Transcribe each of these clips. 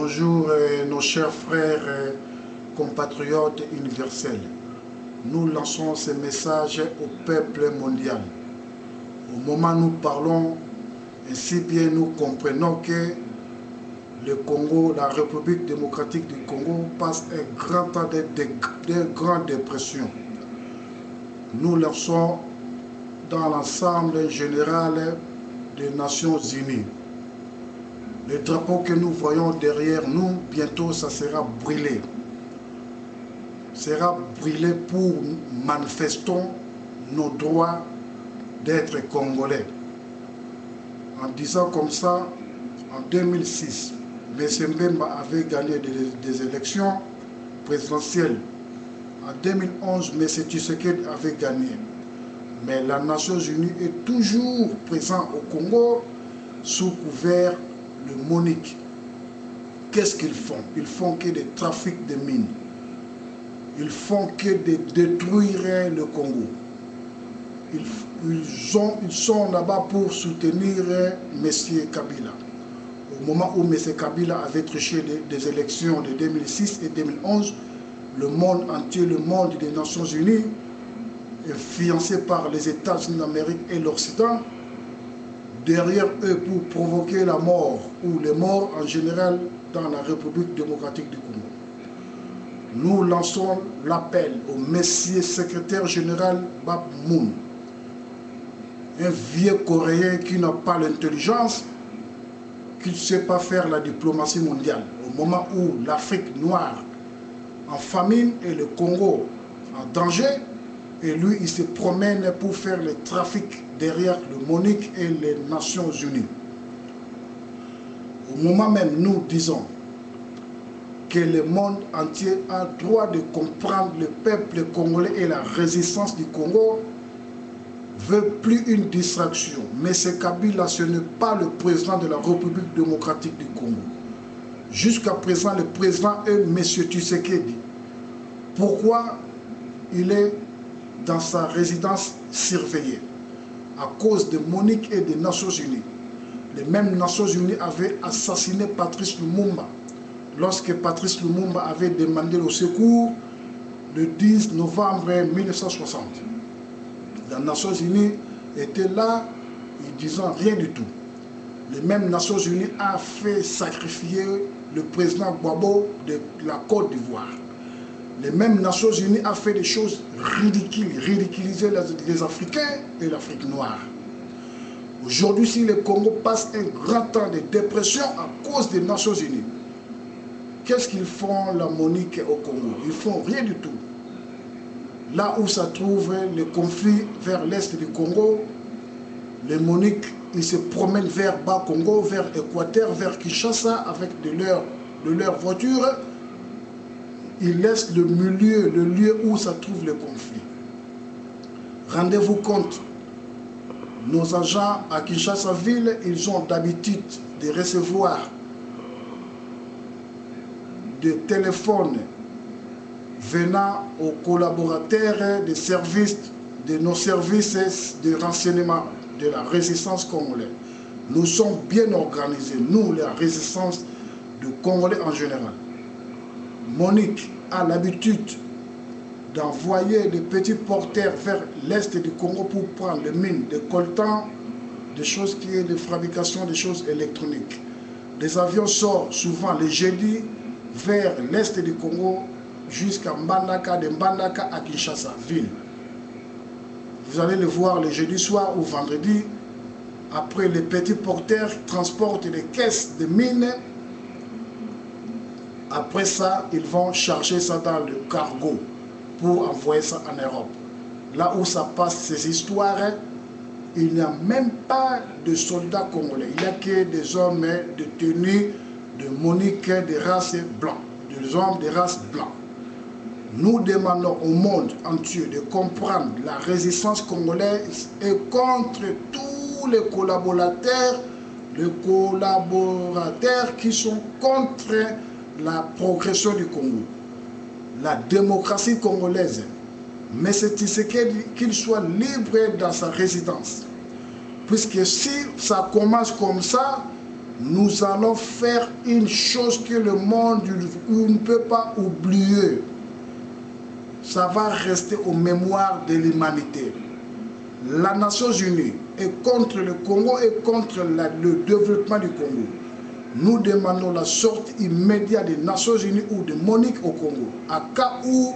Bonjour nos chers frères compatriotes universels. Nous lançons ce message au peuple mondial. Au moment où nous parlons, ainsi bien nous comprenons que le Congo, la République démocratique du Congo, passe un grand temps de grande dépression. Nous lançons dans l'ensemble général des Nations Unies. Le drapeau que nous voyons derrière nous, bientôt ça sera brûlé. Sera brûlé pour manifester nos droits d'être Congolais. En disant comme ça, en 2006, M. Mbemba avait gagné des élections présidentielles. En 2011, M. Tshisekedi avait gagné. Mais la Nations Unies est toujours présente au Congo sous couvert de MONUC. Qu'est-ce qu'ils font? Ils font que des trafics de mines. Ils font que de détruire le Congo. Ils sont là-bas pour soutenir M. Kabila. Au moment où M. Kabila avait triché des élections de 2006 et 2011, le monde entier, le monde des Nations Unies, influencé par les États-Unis d'Amérique et l'Occident, derrière eux pour provoquer la mort ou les morts en général dans la République démocratique du Congo. Nous lançons l'appel au Monsieur secrétaire général Bab Moon, un vieux Coréen qui n'a pas l'intelligence, qui ne sait pas faire la diplomatie mondiale. Au moment où l'Afrique noire en famine et le Congo en danger, et lui, il se promène pour faire le trafic derrière le MONUC et les Nations Unies. Au moment même, nous disons que le monde entier a le droit de comprendre le peuple congolais et la résistance du Congo veut plus une distraction. Mais ce Kabila, ce n'est pas le président de la République démocratique du Congo. Jusqu'à présent, le président est M. Tshisekedi. Pourquoi il est dans sa résidence surveillée? À cause de MONUC et des Nations Unies. Les mêmes Nations Unies avaient assassiné Patrice Lumumba lorsque Patrice Lumumba avait demandé le secours le 10 novembre 1960. Les Nations Unies étaient là, ils disant rien du tout. Les mêmes Nations Unies ont fait sacrifier le président Gbagbo de la Côte d'Ivoire. Les mêmes Nations Unies ont fait des choses ridicules, ridiculiser les Africains et l'Afrique noire. Aujourd'hui, si le Congo passe un grand temps de dépression à cause des Nations Unies, qu'est-ce qu'ils font la MONUC au Congo? Ils font rien du tout. Là où ça trouve le conflit vers l'est du Congo, les MONUC, ils se promènent vers Bas-Congo, vers Équateur, vers Kinshasa avec de leurs voitures. Ils laissent le lieu où ça trouve le conflit. Rendez-vous compte, nos agents à Kinshasa-Ville, ils ont d'habitude de recevoir des téléphones venant aux collaborateurs des services, de nos services de renseignement de la résistance congolaise. Nous sommes bien organisés, nous, la résistance de Congolais en général. MONUC a l'habitude d'envoyer des petits porteurs vers l'est du Congo pour prendre les mines de coltan, des choses qui est de fabrication des choses électroniques. Les avions sortent souvent les jeudis vers l'est du Congo jusqu'à Mbandaka, de Mbandaka à Kinshasa, ville. Vous allez le voir le jeudi soir ou vendredi. Après, les petits porteurs transportent les caisses de mines. Après ça, ils vont charger ça dans le cargo pour envoyer ça en Europe. Là où ça passe ces histoires, il n'y a même pas de soldats congolais. Il n'y a que des hommes de tenue de MONUC de race blanche, des hommes de race blanche. Nous demandons au monde entier de comprendre la résistance congolaise et contre tous les collaborateurs qui sont contre la progression du Congo, la démocratie congolaise. Mais c'est qu'il soit libre dans sa résidence. Puisque si ça commence comme ça, nous allons faire une chose que le monde ne peut pas oublier. Ça va rester aux mémoires de l'humanité. La Nations Unies est contre le Congo et contre le développement du Congo. Nous demandons la sortie immédiate des Nations Unies ou de MONUC au Congo. À cas où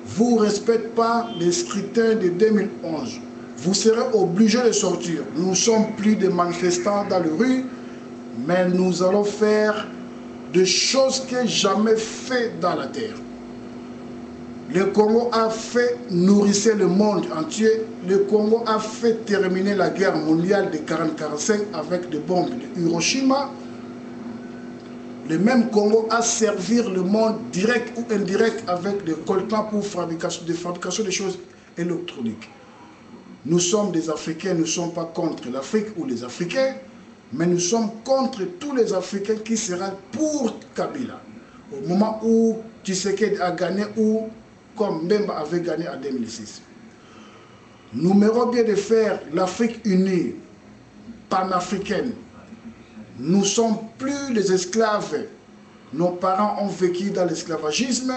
vous ne respectez pas les scrutins de 2011, vous serez obligés de sortir. Nous ne sommes plus des manifestants dans les rues, mais nous allons faire des choses que jamais fait dans la terre. Le Congo a fait nourrir le monde entier. Le Congo a fait terminer la guerre mondiale de 1945 avec des bombes de Hiroshima. Le même Congo a servi le monde direct ou indirect avec des coltans pour fabrication de choses électroniques. Nous sommes des Africains, nous ne sommes pas contre l'Afrique ou les Africains, mais nous sommes contre tous les Africains qui seront pour Kabila. Au moment où Tshisekedi a gagné ou comme Mbemba avait gagné en 2006. Nous mérions bien de faire l'Afrique unie, panafricaine. Nous ne sommes plus les esclaves. Nos parents ont vécu dans l'esclavagisme.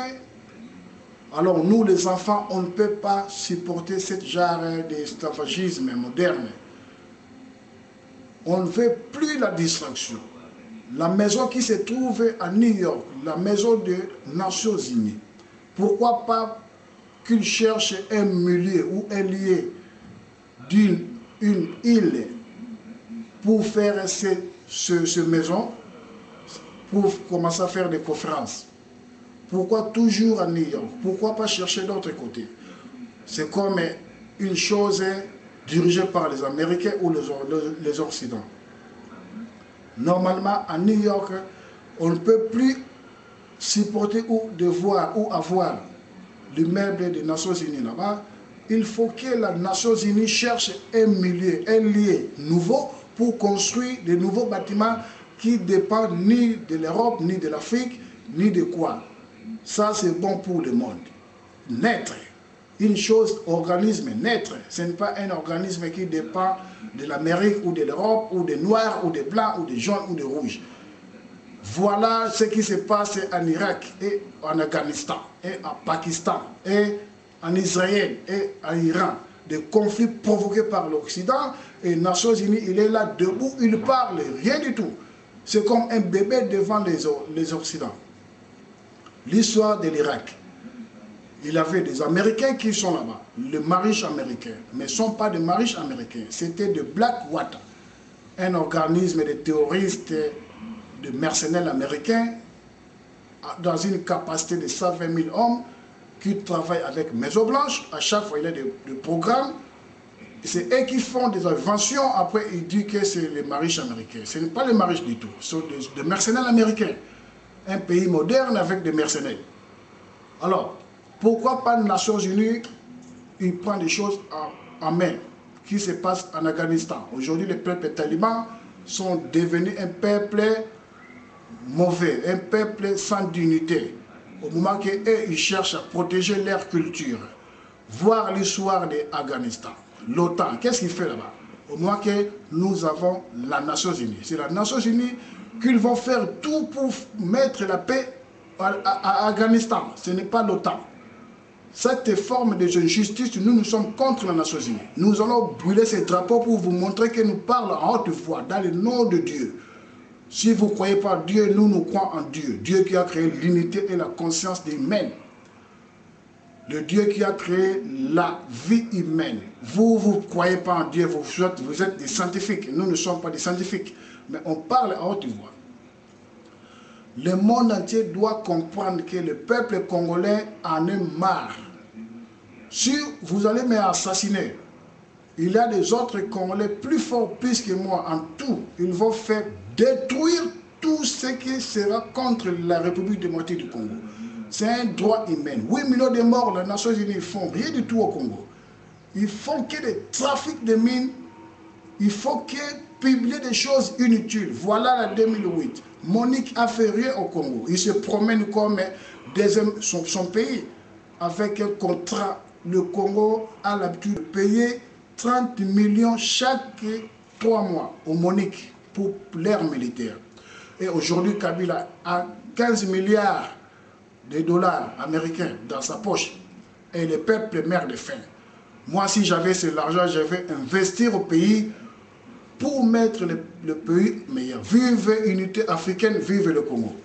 Alors nous, les enfants, on ne peut pas supporter ce genre d'esclavagisme moderne. On ne veut plus la distraction. La maison qui se trouve à New York, la maison des Nations Unies, pourquoi pas qu'ils cherchent un milieu ou un lieu d'une île pour faire cette maison, pour commencer à faire des conférences. Pourquoi toujours à New York? Pourquoi pas chercher d'autres côtés? C'est comme une chose dirigée par les Américains ou les Occidentaux. Normalement, à New York, on ne peut plus supporter ou devoir ou avoir l'immeuble des Nations Unies là-bas. Il faut que les Nations Unies cherchent un milieu, un lieu nouveau pour construire de nouveaux bâtiments qui ne dépendent ni de l'Europe, ni de l'Afrique, ni de quoi. Ça, c'est bon pour le monde. Naître, une chose, organisme, naître, ce n'est pas un organisme qui dépend de l'Amérique ou de l'Europe, ou des Noirs, ou des Blancs, ou des Jaunes, ou des Rouges. Voilà ce qui se passe en Irak, et en Afghanistan, et en Pakistan, et en Israël, et en Iran. Des conflits provoqués par l'Occident, et les Nations Unies, il est là debout, il parle, rien du tout. C'est comme un bébé devant les Occidentaux. L'histoire de l'Irak. Il y avait des Américains qui sont là-bas, les mariches américains, mais ce ne sont pas des mariches américains, c'était de Blackwater, un organisme de terroristes, de mercenaires américains, dans une capacité de 120 000 hommes, qui travaillent avec Maison Blanche. À chaque fois, il y a des programmes. C'est eux qui font des inventions. Après, ils disent que c'est les mariches américains. Ce n'est pas les mariches du tout. Ce sont des mercenaires américains. Un pays moderne avec des mercenaires. Alors, pourquoi pas les Nations Unies, ils prennent des choses en main qui se passent en Afghanistan. Aujourd'hui, les peuples talibans sont devenus un peuple mauvais, un peuple sans dignité. Au moment qu'eux, ils cherchent à protéger leur culture. Voir l'histoire de l'Afghanistan. L'OTAN, qu'est-ce qu'il fait là-bas? Au moment que nous avons la Nations Unies. C'est la Nations Unies qu'ils vont faire tout pour mettre la paix à Afghanistan. Ce n'est pas l'OTAN. Cette forme de justice, nous sommes contre les Nations Unies. Nous allons brûler ces drapeaux pour vous montrer que nous parlons en haute voix, dans le nom de Dieu. Si vous ne croyez pas en Dieu, nous croyons en Dieu. Dieu qui a créé l'unité et la conscience humaine. Le Dieu qui a créé la vie humaine. Vous ne croyez pas en Dieu, vous êtes des scientifiques. Nous ne sommes pas des scientifiques. Mais on parle en haute voix. Le monde entier doit comprendre que le peuple congolais en est marre. Si vous allez m'assassiner, il y a des autres Congolais plus forts, plus que moi, en tout. Ils vont faire détruire tout ce qui sera contre la République démocratique du Congo. C'est un droit humain. 8 millions de morts, les Nations Unies ne font rien du tout au Congo. Ils font que des trafics de mines. Il faut que publier des choses inutiles. Voilà la 2008. MONUC a fait rien au Congo. Il se promène comme son pays avec un contrat. Le Congo a l'habitude de payer 30 millions chaque 3 mois au MONUC pour l'air militaire. Et aujourd'hui, Kabila a 15 milliards de dollars américains dans sa poche. Et le peuple meurt de faim. Moi, si j'avais cet argent, je vais investir au pays pour mettre le pays meilleur. Vive l'unité africaine, vive le Congo.